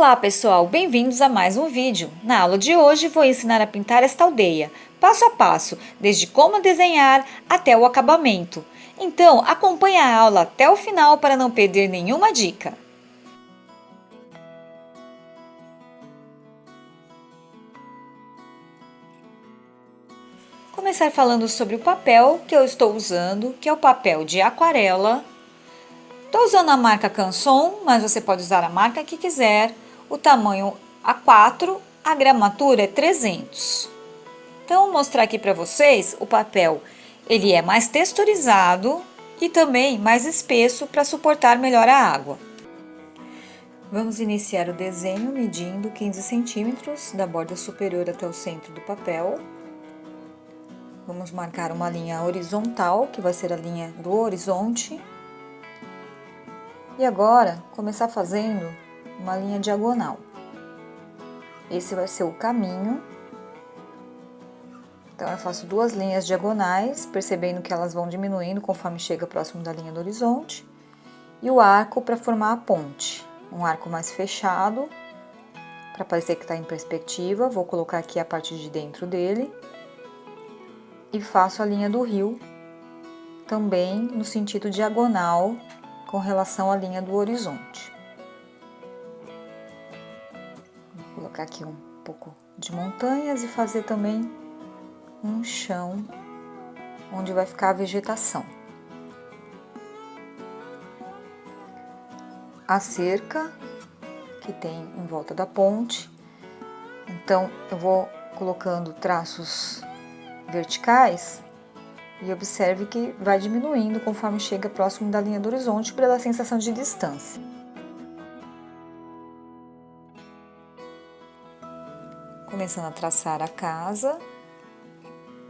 Olá pessoal, bem-vindos a mais um vídeo. Na aula de hoje vou ensinar a pintar esta aldeia, passo a passo, desde como desenhar até o acabamento. Então acompanhe a aula até o final para não perder nenhuma dica. Começar falando sobre o papel que eu estou usando, que é o papel de aquarela. Estou usando a marca Canson, mas você pode usar a marca que quiser. O tamanho A4, a gramatura é 300. Então, vou mostrar aqui para vocês o papel. Ele é mais texturizado e também mais espesso para suportar melhor a água. Vamos iniciar o desenho medindo 15 centímetros da borda superior até o centro do papel. Vamos marcar uma linha horizontal, que vai ser a linha do horizonte. E agora, começar fazendo uma linha diagonal. Esse vai ser o caminho. Então, eu faço duas linhas diagonais, percebendo que elas vão diminuindo conforme chega próximo da linha do horizonte. E o arco para formar a ponte. Um arco mais fechado, para parecer que está em perspectiva. Vou colocar aqui a parte de dentro dele. E faço a linha do rio, também no sentido diagonal, com relação à linha do horizonte. Vou colocar aqui um pouco de montanhas e fazer também um chão onde vai ficar a vegetação. A cerca que tem em volta da ponte, então eu vou colocando traços verticais e observe que vai diminuindo conforme chega próximo da linha do horizonte para dar a sensação de distância. Começando a traçar a casa,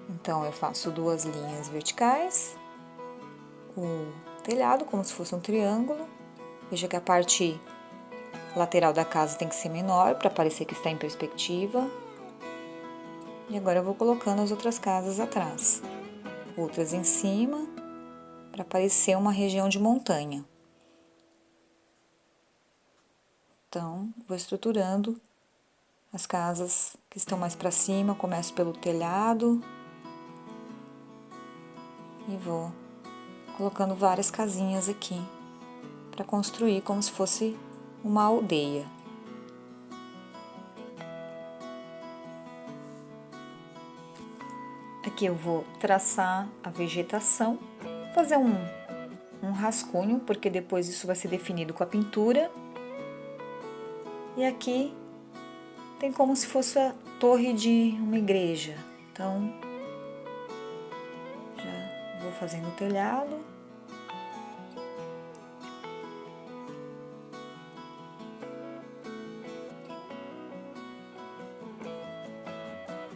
então eu faço duas linhas verticais, o telhado como se fosse um triângulo. Veja que a parte lateral da casa tem que ser menor para parecer que está em perspectiva. E agora eu vou colocando as outras casas atrás, outras em cima, para parecer uma região de montanha. Então, vou estruturando as casas que estão mais para cima, começo pelo telhado e vou colocando várias casinhas aqui para construir como se fosse uma aldeia. Aqui eu vou traçar a vegetação, fazer um rascunho, porque depois isso vai ser definido com a pintura. E aqui tem como se fosse a torre de uma igreja, então já vou fazendo o telhado.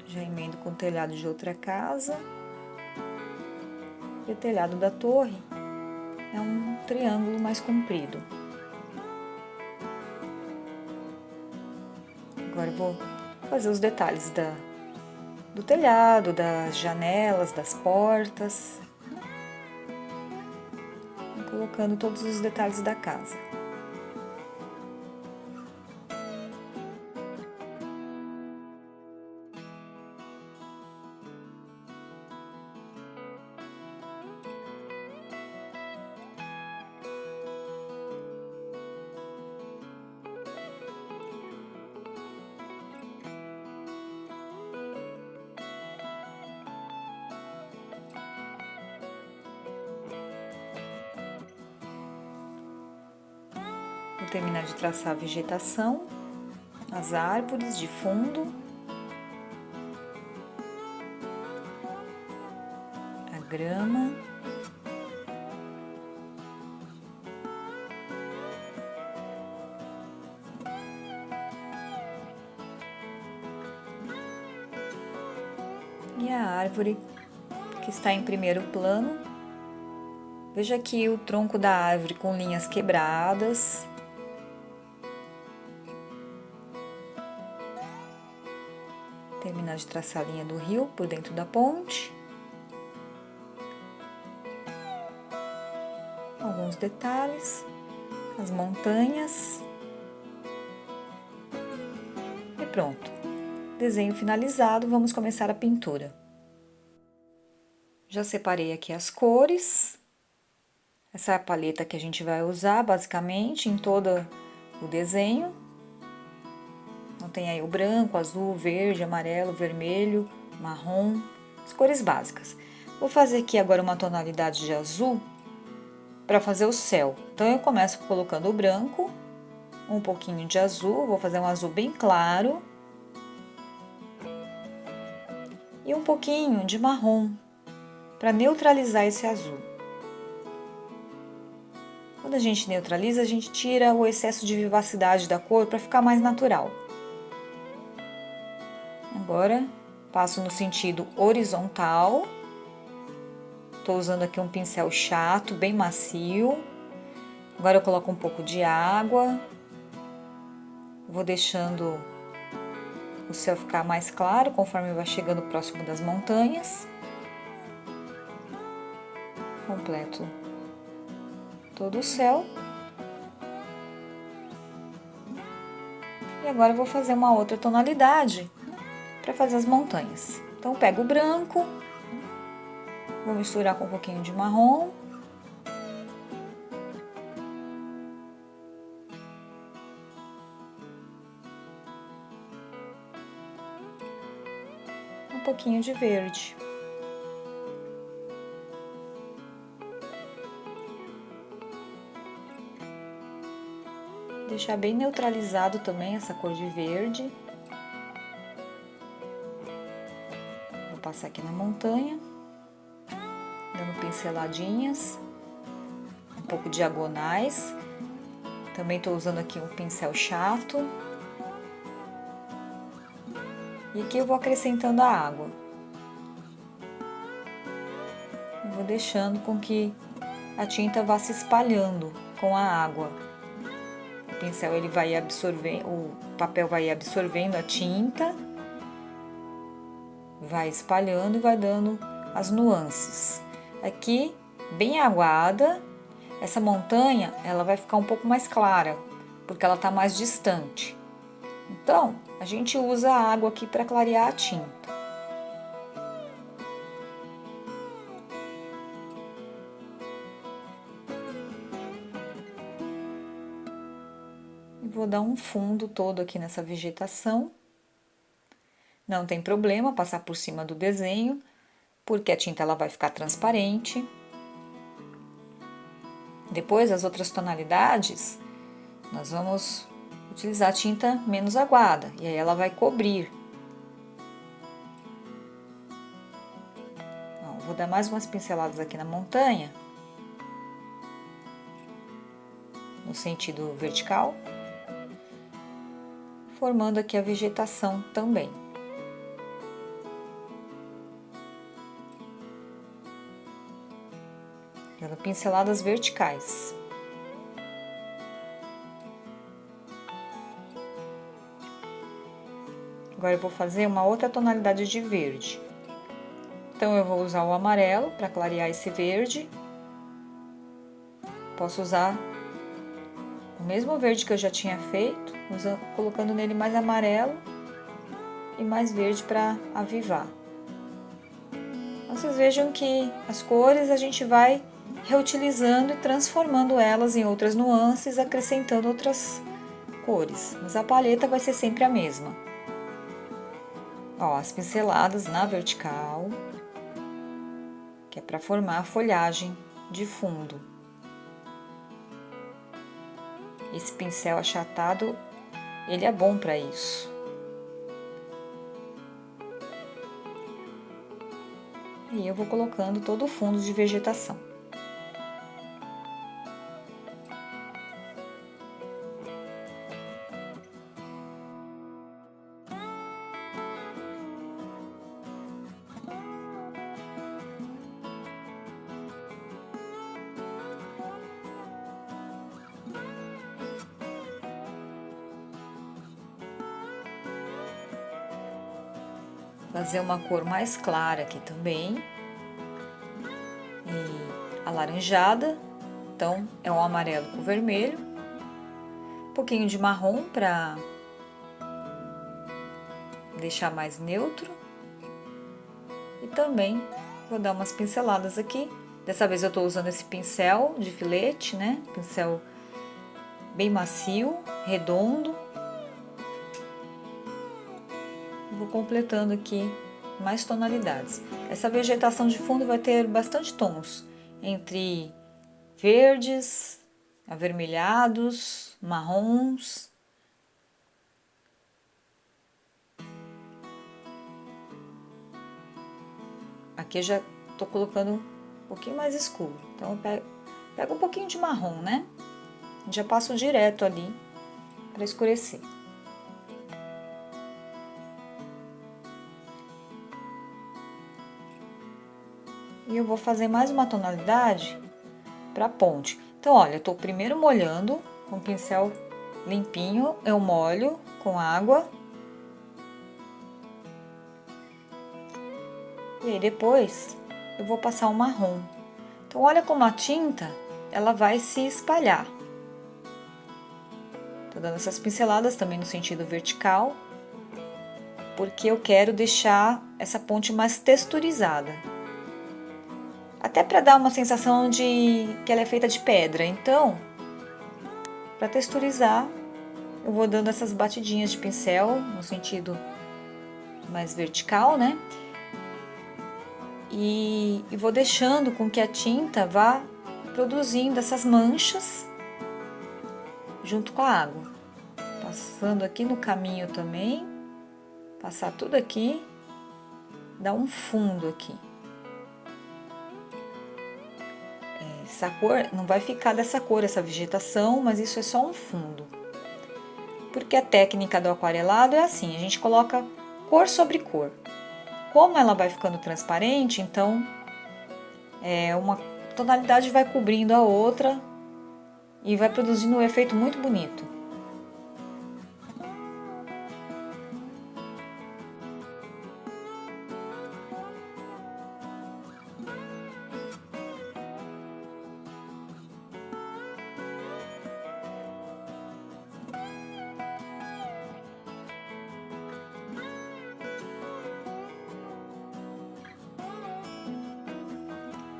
Já emendo com o telhado de outra casa. E o telhado da torre é um triângulo mais comprido. Agora eu vou fazer os detalhes do telhado, das janelas, das portas. Vou colocando todos os detalhes da casa. Vou terminar de traçar a vegetação, as árvores de fundo, a grama. E a árvore que está em primeiro plano. Veja aqui o tronco da árvore com linhas quebradas. Terminar de traçar a linha do rio por dentro da ponte. Alguns detalhes, as montanhas. pronto. Desenho finalizado, vamos começar a pintura. Já separei aqui as cores. Essa é a paleta que a gente vai usar basicamente em todo o desenho. Então tem aí o branco, azul, verde, amarelo, vermelho, marrom, as cores básicas. Vou fazer aqui agora uma tonalidade de azul para fazer o céu. Então eu começo colocando o branco, um pouquinho de azul, vou fazer um azul bem claro. E um pouquinho de marrom, para neutralizar esse azul. Quando a gente neutraliza, a gente tira o excesso de vivacidade da cor para ficar mais natural. Agora, passo no sentido horizontal. Estou usando aqui um pincel chato, bem macio. Agora eu coloco um pouco de água. Vou deixando o céu ficar mais claro conforme vai chegando próximo das montanhas. Completo todo o céu. E agora eu vou fazer uma outra tonalidade para fazer as montanhas. Então pego o branco, vou misturar com um pouquinho de marrom. Um pouquinho de verde. Deixar bem neutralizado também essa cor de verde. Vou passar aqui na montanha, dando pinceladinhas, um pouco diagonais. Também estou usando aqui um pincel chato. E aqui eu vou acrescentando a água. Eu vou deixando com que a tinta vá se espalhando com a água. O pincel ele vai absorver, o papel vai absorvendo a tinta, vai espalhando e vai dando as nuances. Aqui, bem aguada, essa montanha ela vai ficar um pouco mais clara, porque ela está mais distante. Então, a gente usa a água aqui para clarear a tinta. Vou dar um fundo todo aqui nessa vegetação. Não tem problema passar por cima do desenho, porque a tinta ela vai ficar transparente. Depois, as outras tonalidades, nós vamos utilizar tinta menos aguada, e aí ela vai cobrir. Ó, vou dar mais umas pinceladas aqui na montanha, no sentido vertical, formando aqui a vegetação também. Dando pinceladas verticais. Agora eu vou fazer uma outra tonalidade de verde. Então eu vou usar o amarelo para clarear esse verde. Posso usar o mesmo verde que eu já tinha feito, colocando nele mais amarelo e mais verde para avivar. Vocês vejam que as cores a gente vai reutilizando e transformando elas em outras nuances, acrescentando outras cores, mas a paleta vai ser sempre a mesma. Ó, as pinceladas na vertical, que é para formar a folhagem de fundo. Esse pincel achatado, ele é bom para isso. E eu vou colocando todo o fundo de vegetação. Fazer uma cor mais clara aqui também. E alaranjada, então é um amarelo com vermelho. Um pouquinho de marrom para deixar mais neutro. E também vou dar umas pinceladas aqui. Dessa vez eu tô usando esse pincel de filete, né? Pincel bem macio, redondo. Vou completando aqui mais tonalidades. Essa vegetação de fundo vai ter bastante tons, entre verdes, avermelhados, marrons. Aqui eu já tô colocando um pouquinho mais escuro, então eu pego um pouquinho de marrom, né? Já passo direto ali para escurecer. E eu vou fazer mais uma tonalidade para a ponte. Então, olha, eu tô primeiro molhando com o pincel limpinho, eu molho com água. E aí depois eu vou passar o marrom. Então, olha como a tinta, ela vai se espalhar. Tô dando essas pinceladas também no sentido vertical, porque eu quero deixar essa ponte mais texturizada. Até para dar uma sensação de que ela é feita de pedra. Então, para texturizar, eu vou dando essas batidinhas de pincel no sentido mais vertical, né? E vou deixando com que a tinta vá produzindo essas manchas junto com a água. Passando aqui no caminho também, passar tudo aqui, dar um fundo aqui. Essa cor não vai ficar dessa cor, essa vegetação, mas isso é só um fundo. Porque a técnica do aquarelado é assim, a gente coloca cor sobre cor. Como ela vai ficando transparente, então uma tonalidade vai cobrindo a outra e vai produzindo um efeito muito bonito.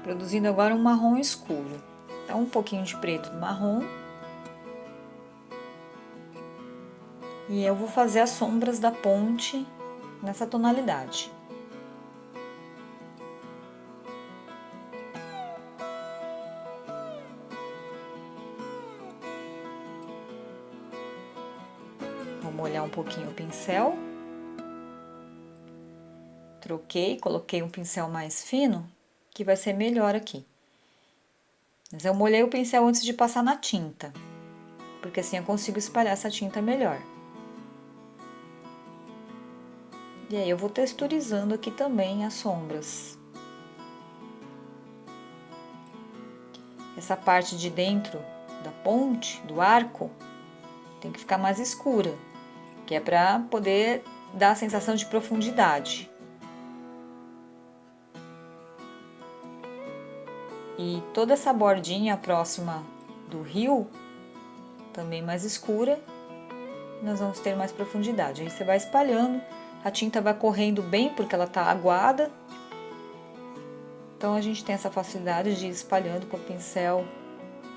Produzindo agora um marrom escuro. Então, um pouquinho de preto no marrom. E eu vou fazer as sombras da ponte nessa tonalidade. Vou molhar um pouquinho o pincel. Troquei, coloquei um pincel mais fino, que vai ser melhor aqui. Mas eu molhei o pincel antes de passar na tinta, porque assim eu consigo espalhar essa tinta melhor. E aí eu vou texturizando aqui também as sombras. Essa parte de dentro da ponte, do arco, tem que ficar mais escura, que é para poder dar a sensação de profundidade. E toda essa bordinha próxima do rio, também mais escura, nós vamos ter mais profundidade. Aí você vai espalhando, a tinta vai correndo bem porque ela tá aguada. Então a gente tem essa facilidade de ir espalhando com o pincel,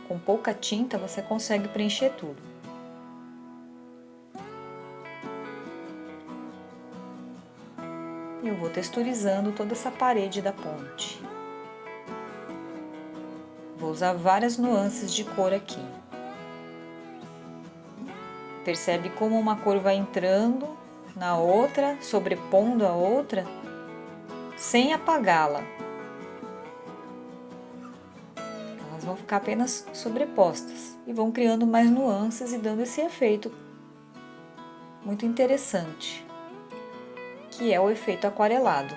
com pouca tinta você consegue preencher tudo. Eu vou texturizando toda essa parede da ponte. Vou usar várias nuances de cor aqui. Percebe como uma cor vai entrando na outra, sobrepondo a outra, sem apagá-la. Elas vão ficar apenas sobrepostas e vão criando mais nuances e dando esse efeito muito interessante, que é o efeito aquarelado.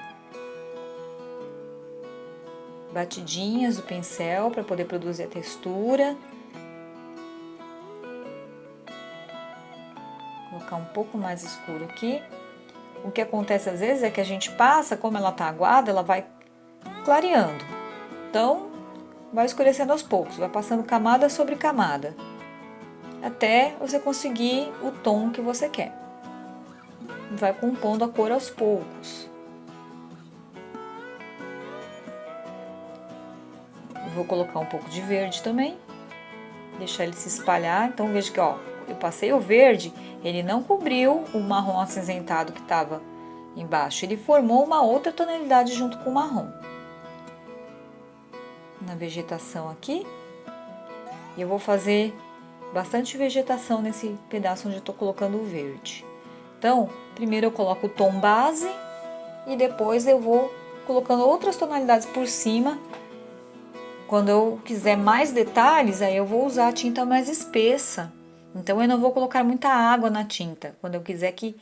Batidinhas do pincel para poder produzir a textura. Vou colocar um pouco mais escuro aqui. O que acontece às vezes é que a gente passa, como ela tá aguada, ela vai clareando. Então, vai escurecendo aos poucos, vai passando camada sobre camada, até você conseguir o tom que você quer. e vai compondo a cor aos poucos. Eu vou colocar um pouco de verde também, deixar ele se espalhar. Então veja que, ó, eu passei o verde, ele não cobriu o marrom acinzentado que estava embaixo, ele formou uma outra tonalidade junto com o marrom. Na vegetação aqui, e eu vou fazer bastante vegetação nesse pedaço onde eu tô colocando o verde. Então, primeiro eu coloco o tom base e depois eu vou colocando outras tonalidades por cima. Quando eu quiser mais detalhes, aí eu vou usar a tinta mais espessa. Então eu não vou colocar muita água na tinta, quando eu quiser que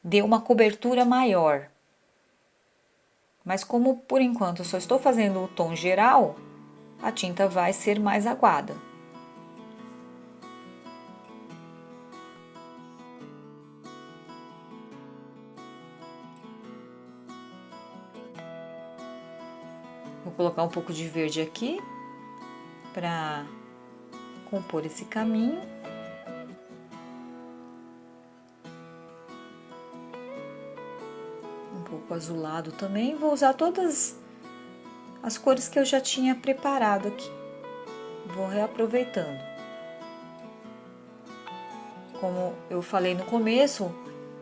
dê uma cobertura maior. Mas como por enquanto eu só estou fazendo o tom geral, a tinta vai ser mais aguada. Vou colocar um pouco de verde aqui para compor esse caminho. Um pouco azulado também. Vou usar todas as cores que eu já tinha preparado aqui. Vou reaproveitando. Como eu falei no começo,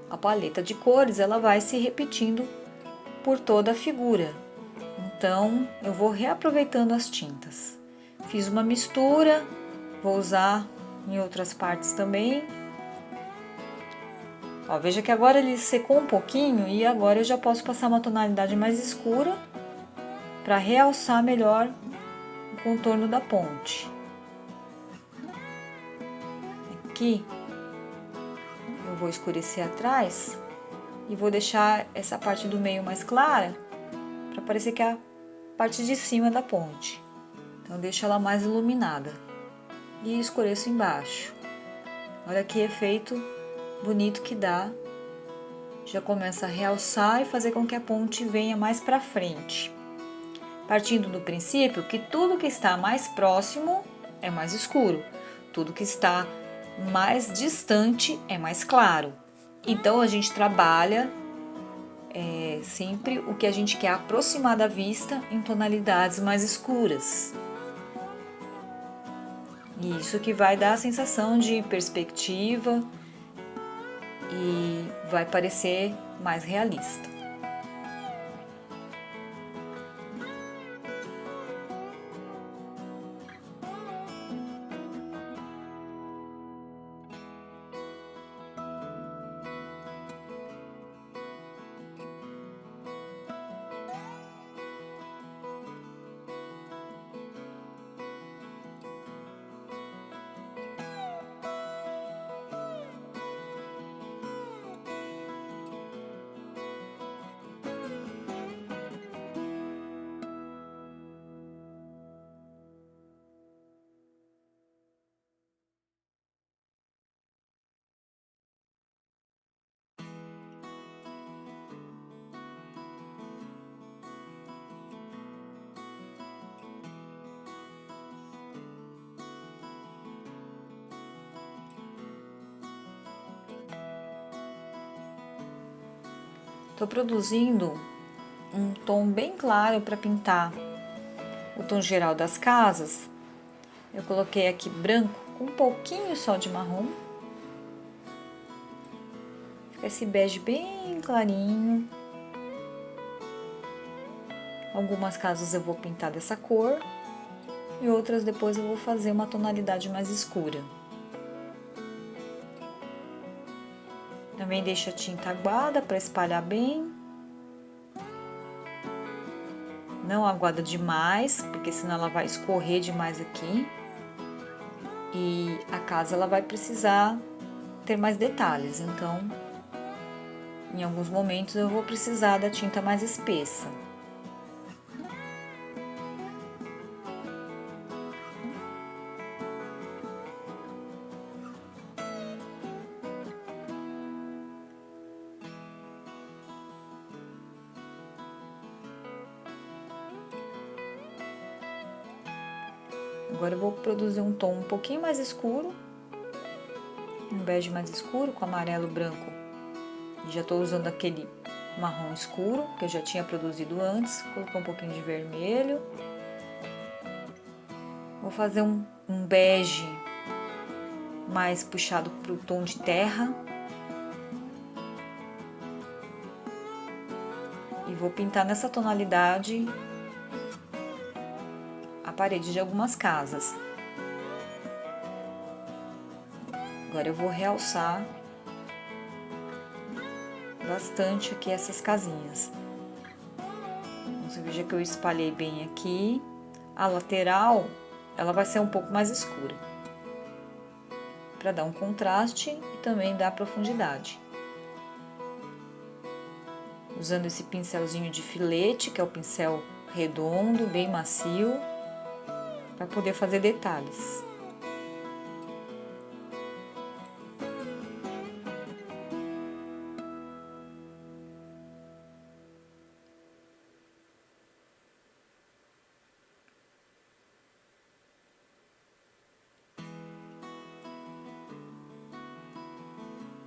a paleta de cores ela vai se repetindo por toda a figura. Então, eu vou reaproveitando as tintas. Fiz uma mistura, vou usar em outras partes também. Ó, veja que agora ele secou um pouquinho e agora eu já posso passar uma tonalidade mais escura para realçar melhor o contorno da ponte. Aqui eu vou escurecer atrás e vou deixar essa parte do meio mais clara para parecer que é a parte de cima da ponte. Então deixo ela mais iluminada e escureço embaixo. Olha que efeito bonito que dá. Já começa a realçar e fazer com que a ponte venha mais para frente. Partindo do princípio que tudo que está mais próximo é mais escuro, tudo que está mais distante é mais claro. Então a gente trabalha sempre o que a gente quer aproximar da vista em tonalidades mais escuras. E isso que vai dar a sensação de perspectiva e vai parecer mais realista. Estou produzindo um tom bem claro para pintar o tom geral das casas. Eu coloquei aqui branco com um pouquinho só de marrom. Fica esse bege bem clarinho. Algumas casas eu vou pintar dessa cor e outras depois eu vou fazer uma tonalidade mais escura. Também deixo a tinta aguada para espalhar bem. Não aguada demais, porque senão ela vai escorrer demais aqui. E a casa ela vai precisar ter mais detalhes, então em alguns momentos eu vou precisar da tinta mais espessa. Agora eu vou produzir um tom um pouquinho mais escuro, um bege mais escuro com amarelo branco Já estou usando aquele marrom escuro que eu já tinha produzido antes, colocar um pouquinho de vermelho. Vou fazer um bege mais puxado para o tom de terra. E vou pintar nessa tonalidade a parede de algumas casas. Agora eu vou realçar bastante aqui essas casinhas. Você veja que eu espalhei bem aqui. A lateral, ela vai ser um pouco mais escura, para dar um contraste e também dar profundidade. Usando esse pincelzinho de filete, que é o pincel redondo, bem macio, para poder fazer detalhes.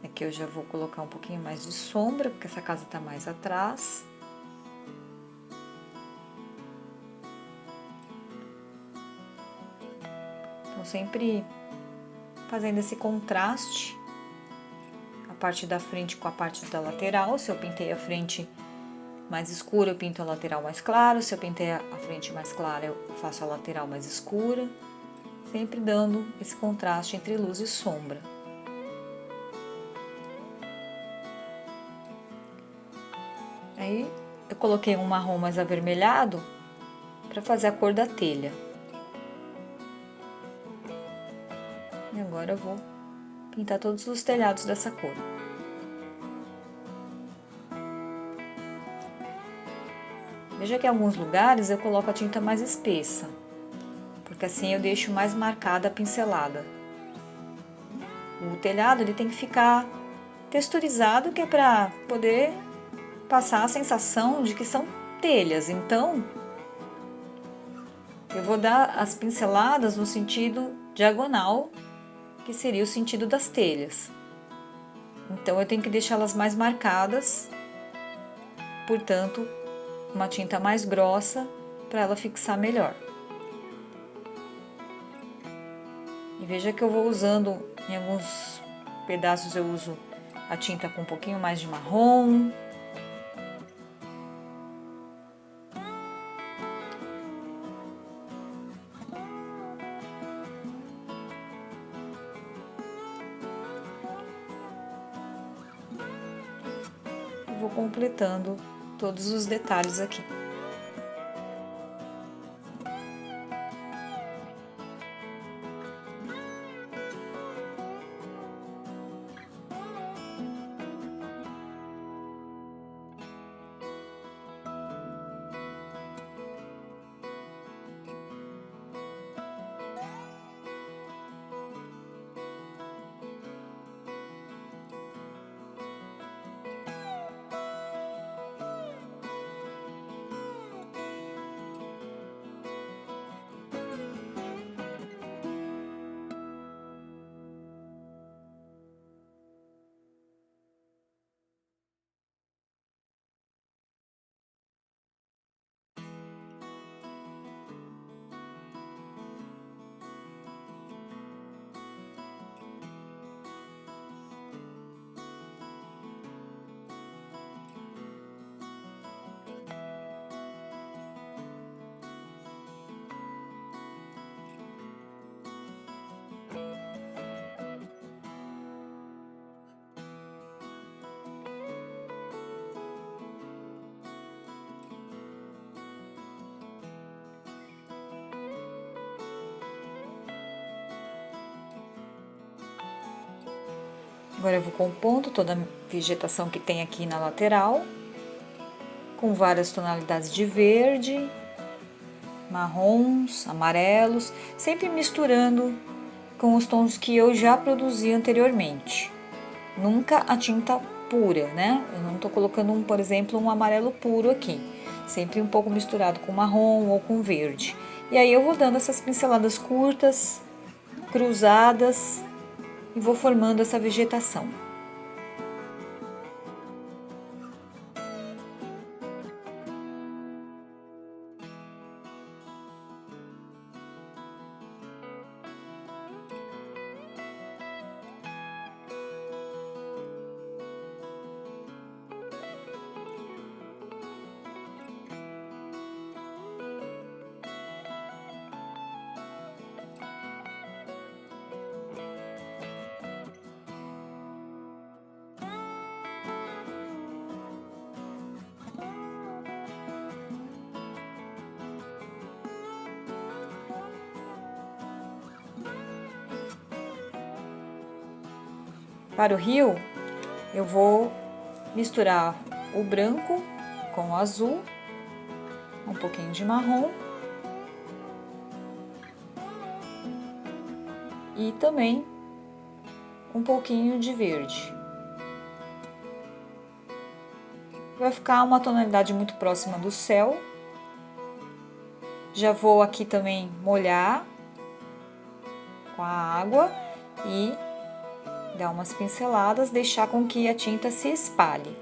Aqui eu já vou colocar um pouquinho mais de sombra, porque essa casa tá mais atrás. Então, sempre fazendo esse contraste, a parte da frente com a parte da lateral. Se eu pintei a frente mais escura, eu pinto a lateral mais clara. Se eu pintei a frente mais clara, eu faço a lateral mais escura. Sempre dando esse contraste entre luz e sombra. Aí eu coloquei um marrom mais avermelhado para fazer a cor da telha. E agora eu vou pintar todos os telhados dessa cor. Veja que em alguns lugares eu coloco a tinta mais espessa, porque assim eu deixo mais marcada a pincelada. O telhado ele tem que ficar texturizado, que é para poder passar a sensação de que são telhas. Então, eu vou dar as pinceladas no sentido diagonal, que seria o sentido das telhas. Então, eu tenho que deixá-las mais marcadas, portanto, uma tinta mais grossa para ela fixar melhor. E veja que eu vou usando, em alguns pedaços eu uso a tinta com um pouquinho mais de marrom. Vou completando todos os detalhes aqui. Agora eu vou compondo toda a vegetação que tem aqui na lateral, com várias tonalidades de verde, marrons, amarelos, sempre misturando com os tons que eu já produzi anteriormente. Nunca a tinta pura, né? Eu não tô colocando, por exemplo, um amarelo puro aqui. Sempre um pouco misturado com marrom ou com verde. E aí eu vou dando essas pinceladas curtas, cruzadas, e vou formando essa vegetação. Para o rio, eu vou misturar o branco com o azul, um pouquinho de marrom e também um pouquinho de verde. Vai ficar uma tonalidade muito próxima do céu. Já vou aqui também molhar com a água e dar umas pinceladas, deixar com que a tinta se espalhe.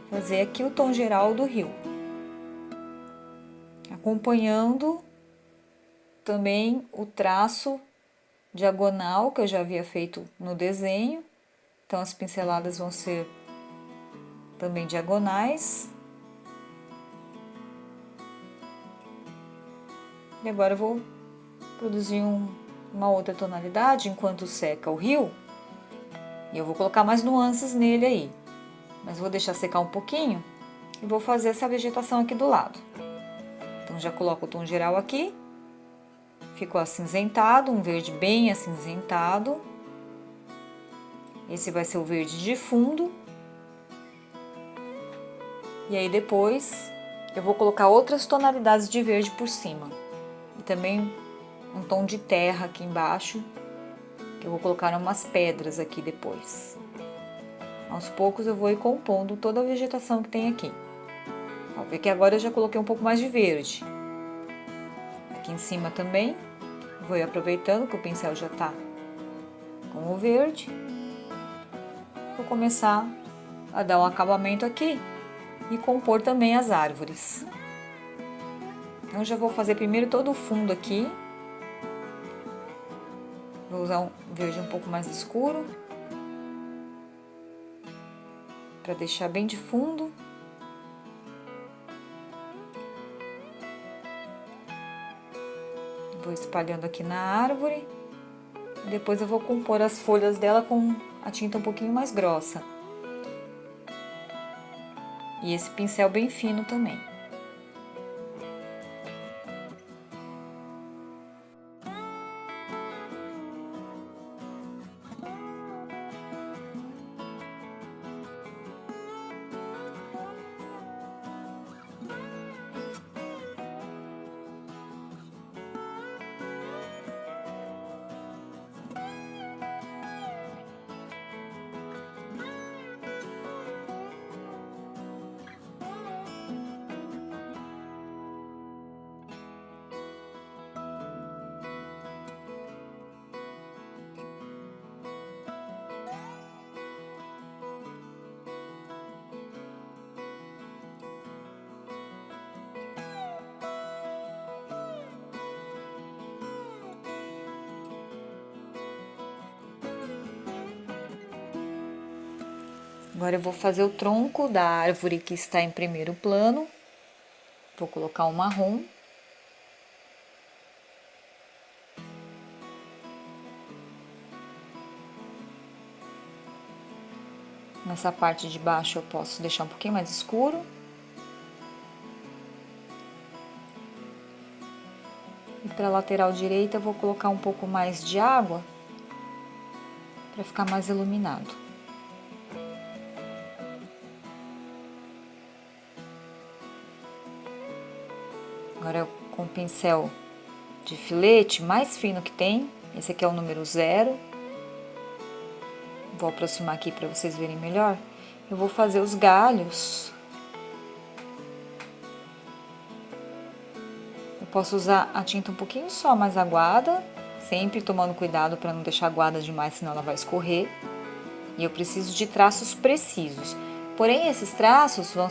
Fazer aqui o tom geral do rio. Acompanhando também o traço diagonal que eu já havia feito no desenho. Então as pinceladas vão ser também diagonais. E agora eu vou produzir uma outra tonalidade enquanto seca o rio. E eu vou colocar mais nuances nele aí. Mas vou deixar secar um pouquinho e vou fazer essa vegetação aqui do lado. Então já coloco o tom geral aqui. Ficou acinzentado, um verde bem acinzentado. Esse vai ser o verde de fundo. E aí depois eu vou colocar outras tonalidades de verde por cima. E também um tom de terra aqui embaixo, que eu vou colocar umas pedras aqui depois. Aos poucos eu vou ir compondo toda a vegetação que tem aqui. Ó, vê que agora eu já coloquei um pouco mais de verde. Aqui em cima também, vou ir aproveitando que o pincel já tá com o verde. Vou começar a dar um acabamento aqui e compor também as árvores. Então já vou fazer primeiro todo o fundo aqui. Vou usar um verde um pouco mais escuro, para deixar bem de fundo. Vou espalhando aqui na árvore. Depois eu vou compor as folhas dela com a tinta um pouquinho mais grossa. E esse pincel bem fino também. Agora eu vou fazer o tronco da árvore que está em primeiro plano. Vou colocar um marrom. Nessa parte de baixo eu posso deixar um pouquinho mais escuro. E para a lateral direita eu vou colocar um pouco mais de água para ficar mais iluminado. Agora com o pincel de filete mais fino que tem, esse aqui é o número 0. Vou aproximar aqui para vocês verem melhor. Eu vou fazer os galhos. Eu posso usar a tinta um pouquinho só mais aguada, sempre tomando cuidado para não deixar aguada demais, senão ela vai escorrer. E eu preciso de traços precisos. Porém, esses traços não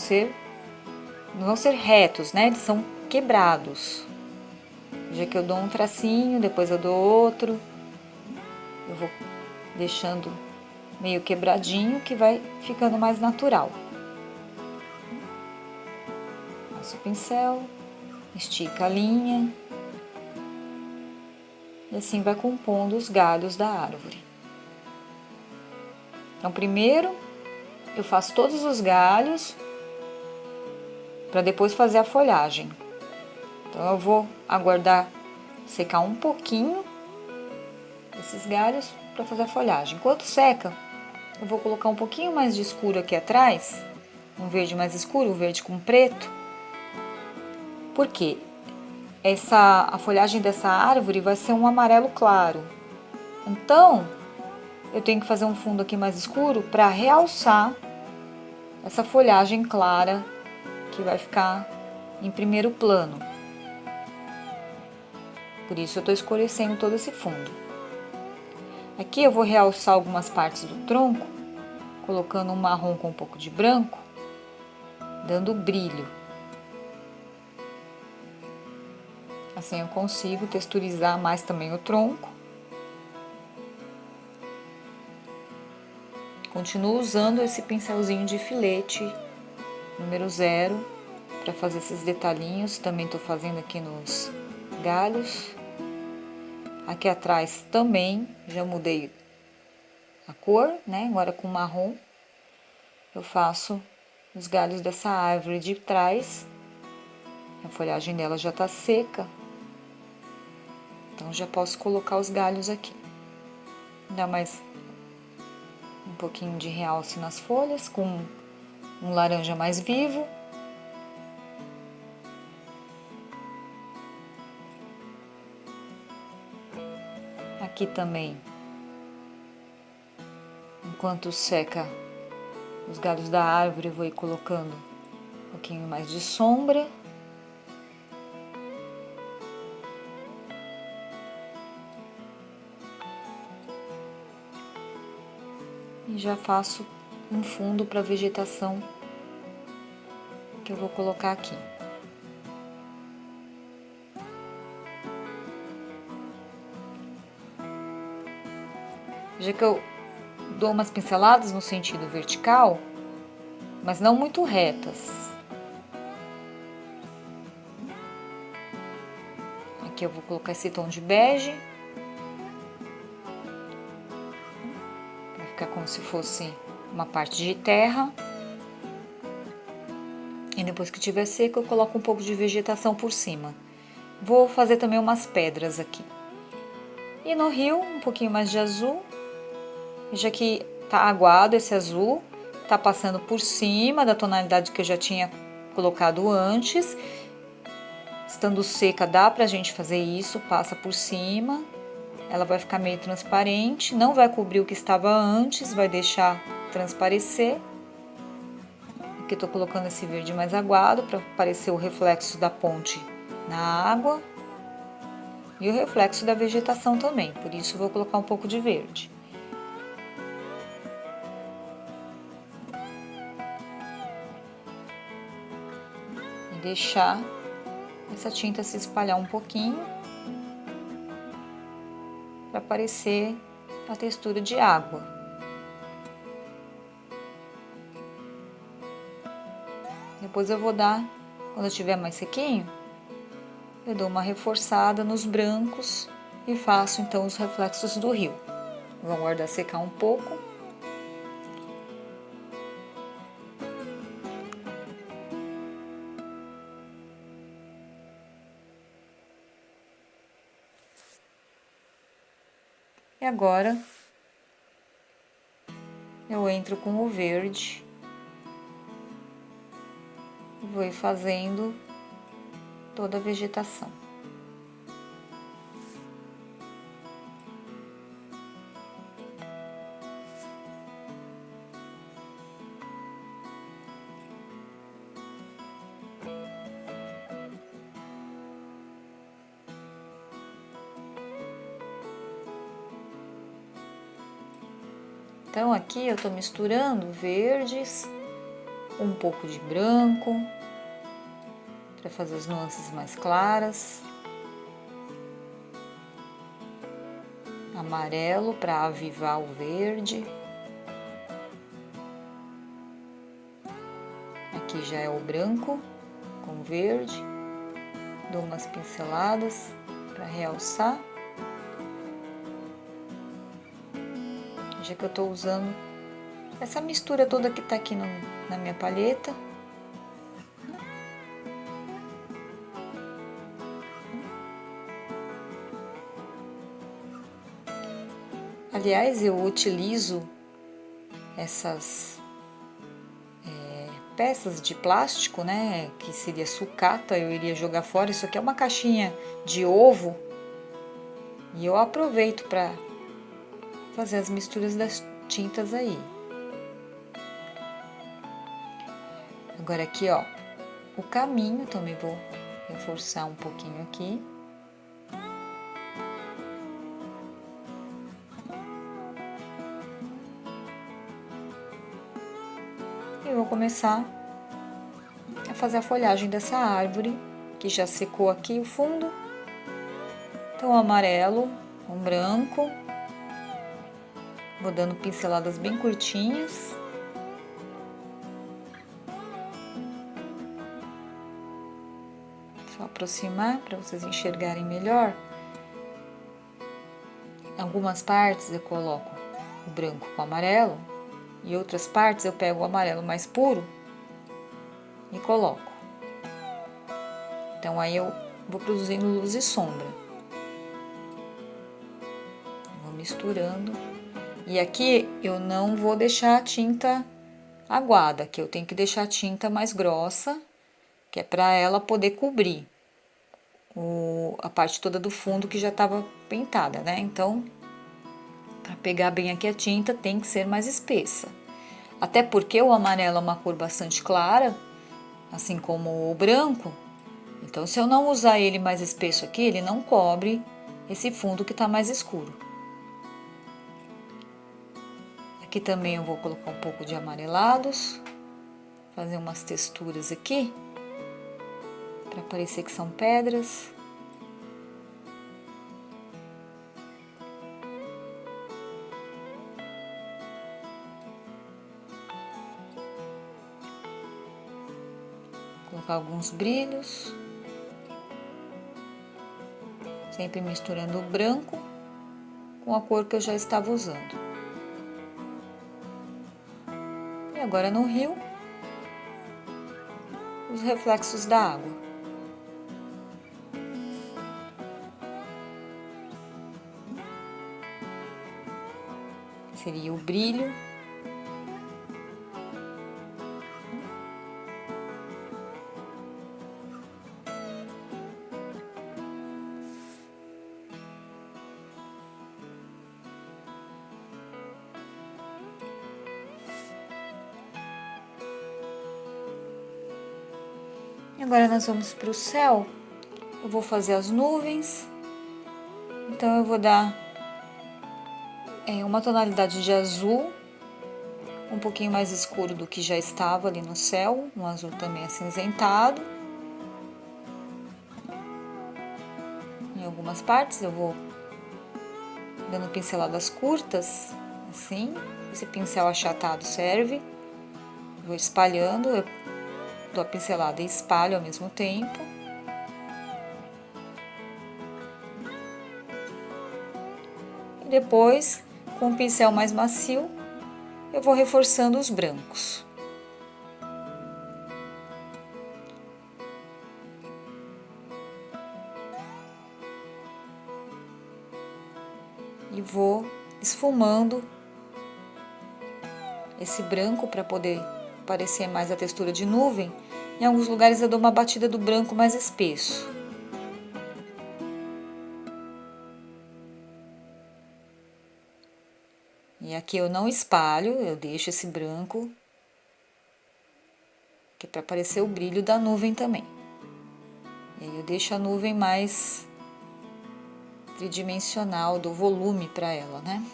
vão ser retos, né? Eles são quebrados. Já que eu dou um tracinho, depois eu dou outro. Eu vou deixando meio quebradinho, que vai ficando mais natural. Passo o pincel, estica a linha. E assim vai compondo os galhos da árvore. Então, primeiro eu faço todos os galhos, para depois fazer a folhagem. Então, eu vou aguardar secar um pouquinho esses galhos para fazer a folhagem. Enquanto seca, eu vou colocar um pouquinho mais de escuro aqui atrás, um verde mais escuro, um verde com preto. Por quê? A folhagem dessa árvore vai ser um amarelo claro. Então, eu tenho que fazer um fundo aqui mais escuro para realçar essa folhagem clara que vai ficar em primeiro plano. Por isso eu estou escurecendo todo esse fundo. Aqui eu vou realçar algumas partes do tronco, colocando um marrom com um pouco de branco, dando brilho. Assim eu consigo texturizar mais também o tronco. Continuo usando esse pincelzinho de filete número 0 para fazer esses detalhinhos. Também estou fazendo aqui nos galhos. Aqui atrás também já mudei a cor, né? Agora com marrom eu faço os galhos dessa árvore de trás. A folhagem dela já tá seca, então já posso colocar os galhos aqui. Dá mais um pouquinho de realce nas folhas com um laranja mais vivo. Aqui também, enquanto seca os galhos da árvore, eu vou ir colocando um pouquinho mais de sombra. E já faço um fundo para a vegetação que eu vou colocar aqui. Já que eu dou umas pinceladas no sentido vertical, mas não muito retas. Aqui eu vou colocar esse tom de bege, para ficar como se fosse uma parte de terra. E depois que tiver seco, eu coloco um pouco de vegetação por cima. Vou fazer também umas pedras aqui. E no rio, um pouquinho mais de azul. Veja que tá aguado esse azul, tá passando por cima da tonalidade que eu já tinha colocado antes. Estando seca, dá pra gente fazer isso, passa por cima. Ela vai ficar meio transparente, não vai cobrir o que estava antes, vai deixar transparecer. Aqui eu tô colocando esse verde mais aguado para aparecer o reflexo da ponte na água e o reflexo da vegetação também, por isso eu vou colocar um pouco de verde. E deixar essa tinta se espalhar um pouquinho para aparecer a textura de água. Depois eu vou dar, quando eu tiver mais sequinho, eu dou uma reforçada nos brancos e faço então os reflexos do rio. Vou aguardar secar um pouco. E agora eu entro com o verde e vou ir fazendo toda a vegetação. Então aqui eu tô misturando verdes, um pouco de branco, para fazer as nuances mais claras, amarelo para avivar o verde. Aqui já é o branco com verde, dou umas pinceladas para realçar. Já que eu tô usando essa mistura toda que tá aqui na minha palheta. Aliás, eu utilizo essas peças de plástico, né, que seria sucata, eu iria jogar fora. Isso aqui é uma caixinha de ovo e eu aproveito para fazer as misturas das tintas aí. Agora aqui, ó, o caminho também vou reforçar um pouquinho aqui. E vou começar a fazer a folhagem dessa árvore, que já secou aqui o fundo. Então, amarelo, um branco. Vou dando pinceladas bem curtinhas. Só aproximar para vocês enxergarem melhor. Em algumas partes eu coloco o branco com o amarelo. E outras partes eu pego o amarelo mais puro e coloco. Então aí eu vou produzindo luz e sombra. Vou misturando. E aqui eu não vou deixar a tinta aguada, que eu tenho que deixar a tinta mais grossa, que é para ela poder cobrir a parte toda do fundo que já estava pintada, né? Então, para pegar bem aqui a tinta, tem que ser mais espessa. Até porque o amarelo é uma cor bastante clara, assim como o branco. Então, se eu não usar ele mais espesso aqui, ele não cobre esse fundo que está mais escuro. Aqui também eu vou colocar um pouco de amarelados, fazer umas texturas aqui, para parecer que são pedras. Colocar alguns brilhos, sempre misturando o branco com a cor que eu já estava usando. E agora no rio, os reflexos da água. Seria o brilho. E agora nós vamos para o céu. Eu vou fazer as nuvens. Então eu vou dar uma tonalidade de azul, um pouquinho mais escuro do que já estava ali no céu, um azul também acinzentado. Em algumas partes eu vou dando pinceladas curtas, assim. Esse pincel achatado serve. Vou espalhando, eu dou a pincelada e espalho ao mesmo tempo. E depois, com um pincel mais macio, eu vou reforçando os brancos. E vou esfumando esse branco para poder parecer mais a textura de nuvem. Em alguns lugares eu dou uma batida do branco mais espesso. E aqui eu não espalho, eu deixo esse branco, que é para aparecer o brilho da nuvem também. E aí eu deixo a nuvem mais tridimensional, do volume para ela, né?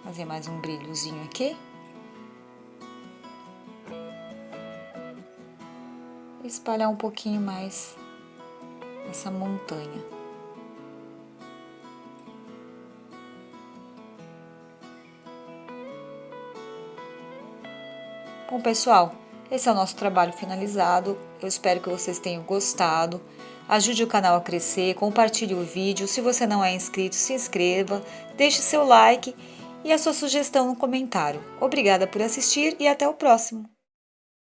Fazer mais um brilhozinho aqui. E espalhar um pouquinho mais essa montanha. Bom, pessoal, esse é o nosso trabalho finalizado. Eu espero que vocês tenham gostado. Ajude o canal a crescer, compartilhe o vídeo. Se você não é inscrito, se inscreva, deixe seu like e a sua sugestão no comentário. Obrigada por assistir e até o próximo!